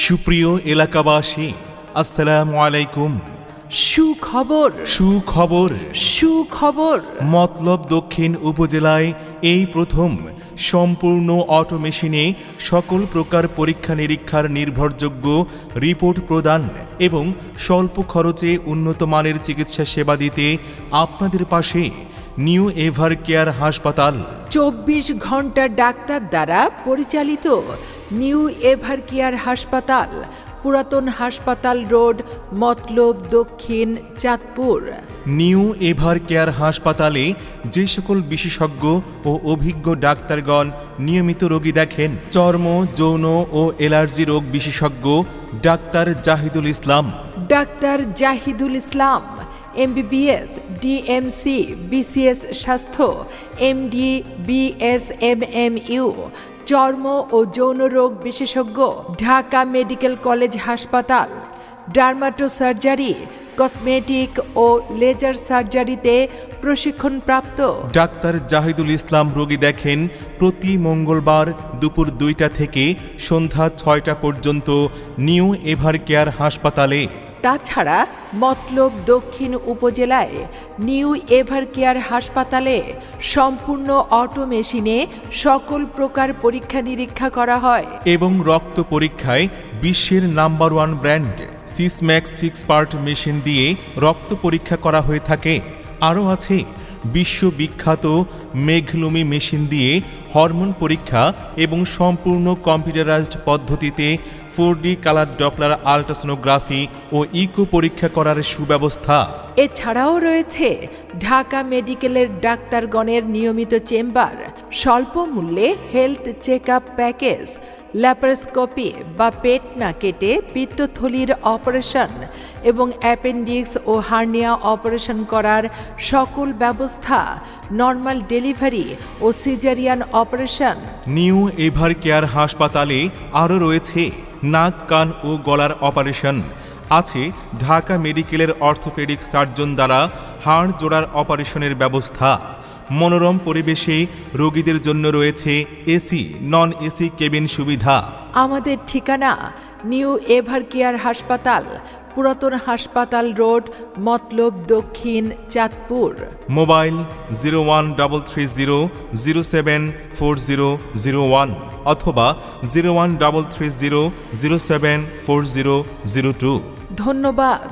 সুপ্রিয় এলাকাবাসী, আসসালামু আলাইকুম। সুখবর সুখবর সুখবর মতলব দক্ষিণ উপজেলায় এই প্রথম সম্পূর্ণ অটোমেশিনে সকল প্রকার পরীক্ষা নিরীক্ষার নির্ভরযোগ্য রিপোর্ট প্রদান এবং স্বল্প খরচে উন্নত মানের চিকিৎসা সেবা দিতে আপনাদের পাশে নিউ এভার কেয়ার হাসপাতাল। 24 ঘন্টা ডাক্তার দ্বারা পরিচালিত নিউ এভার কেয়ার হাসপাতাল, পুরাতন হাসপাতাল road, Matlab Dakshin, Chandpur. New ever care হাসপাতালে যে সকল বিশেষজ্ঞ ও অভিজ্ঞ ডাক্তারগণ নিয়মিত রোগী দেখেন: চর্ম, যৌন ও অ্যালার্জি রোগ বিশেষজ্ঞ ডাক্তার জাহিদুল ইসলাম, ডাক্তার জাহিদুল ইসলাম, MBBS, DMC, BCS স্বাস্থ্য, MD, BS, MMU, চর্ম ও যৌন রোগ বিশেষজ্ঞ, ঢাকা মেডিকেল কলেজ হাসপাতাল। ডার্মাটো সার্জারি, কসমেটিক ও লেজার সার্জারিতে প্রশিক্ষণপ্রাপ্ত ডাক্তার জাহিদুল ইসলাম রোগী দেখেন প্রতি মঙ্গলবার দুপুর 2টা থেকে সন্ধ্যা 6টা পর্যন্ত নিউ এভার কেয়ার হাসপাতালে। তাছাড়া মতলব দক্ষিণ উপজেলায় নিউ এভার কেয়ার হাসপাতালে সম্পূর্ণ অটোমেশিনে সকল প্রকার পরীক্ষা নিরীক্ষা করা হয় এবং রক্ত পরীক্ষায় বিশ্বের নাম্বার 1 ব্র্যান্ড সিসম্যাক্স 6 পার্ট মেশিন দিয়ে রক্ত পরীক্ষা করা হয়ে থাকে। আরও আছে বিশ্ববিখ্যাত মেঘলুমি মেশিন দিয়ে হরমোন পরীক্ষা এবং সম্পূর্ণ কম্পিউটারাইজড পদ্ধতিতে 4D কালার ডপলার আল্ট্রাসোনোগ্রাফি ও ইকো পরীক্ষা করার সুব্যবস্থা। এছাড়াও রয়েছে ঢাকা মেডিকেলের ডাক্তারগণের নিয়মিত চেম্বার, স্বল্প মূল্যে health check up package, laparoscopy বা পেট না কেটে পিত্তথলির অপারেশন এবং অ্যাপেন্ডিক্স ও হার্নিয়া অপারেশন করার সকল ব্যবস্থা, নর্মাল ডেলিভারি ও caesarean operation. New ever care হাসপাতালে আরও রয়েছে নাক, কান ও গলার অপারেশন। আছে ঢাকা মেডিকেলের অর্থোপেডিক সার্জন দ্বারা হাড় জোড়ার অপারেশনের ব্যবস্থা। মনোরম পরিবেশে রোগীদের জন্য রয়েছে এসি, নন এসি কেবিন সুবিধা। আমাদের ঠিকানা নিউ এভার কেয়ার হাসপাতাল, পুরাতন হাসপাতাল রোড, মতলব দক্ষিণ, চাঁদপুর। মোবাইল 01330074001 অথবা 01330074002। ধন্যবাদ।